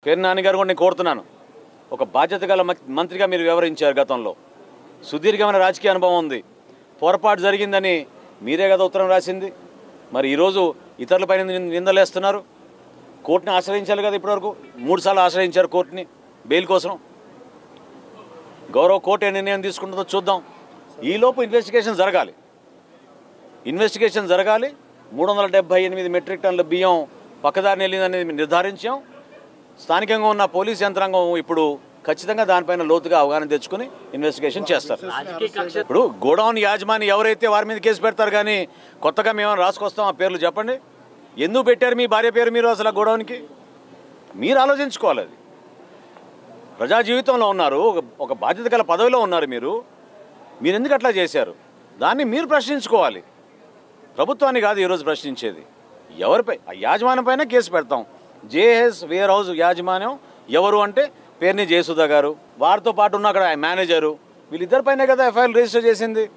పేరు నాని గారు కూడా నేను కోరుతున్నాను, ఒక బాధ్యత గల మంత్రిగా మీరు వ్యవహరించారు. గతంలో సుదీర్ఘమైన రాజకీయ అనుభవం ఉంది. పొరపాటు జరిగిందని మీరే కదా ఉత్తరం రాసింది. మరి ఈరోజు ఇతరులపైన నిందలేస్తున్నారు. కోర్టుని ఆశ్రయించాలి కదా. ఇప్పటివరకు 3 సార్లు ఆశ్రయించారు కోర్టుని బెయిల్ కోసం. గౌరవ కోర్టు ఏ నిర్ణయం తీసుకుంటుందో చూద్దాం. ఈలోపు ఇన్వెస్టిగేషన్ జరగాలి. 378 మెట్రిక్ టన్నుల బియ్యం పక్కదారిని వెళ్ళిందనేది నిర్ధారించాం. స్థానికంగా ఉన్న పోలీస్ యంత్రాంగం ఇప్పుడు ఖచ్చితంగా దానిపైన లోతుగా అవగాహన తెచ్చుకుని ఇన్వెస్టిగేషన్ చేస్తారు. ఇప్పుడు గోడౌన్ యాజమాని ఎవరైతే వారి మీద కేసు పెడతారు, కానీ కొత్తగా మేము రాసుకొస్తాం ఆ పేర్లు చెప్పండి. ఎందుకు పెట్టారు మీ భార్య పేరు మీరు అసలు గోడౌన్కి? మీరు ఆలోచించుకోవాలి. అది ప్రజా జీవితంలో ఉన్నారు, ఒక బాధ్యత గల పదవిలో ఉన్నారు. మీరు ఎందుకు అట్లా చేశారు? దాన్ని మీరు ప్రశ్నించుకోవాలి. ప్రభుత్వాన్ని కాదు ఈరోజు ప్రశ్నించేది. ఎవరిపై? ఆ యాజమాన్యం పైన కేసు పెడతాం. జేఎస్ వేర్ హౌస్ యాజమాన్యం ఎవరు అంటే పేర్ని జయసుధా గారు, వారితో పాటు ఉన్న అక్కడ మేనేజరు, వీళ్ళిద్దరిపైనే కదా ఎఫ్ఐఆర్ రిజిస్టర్ చేసింది.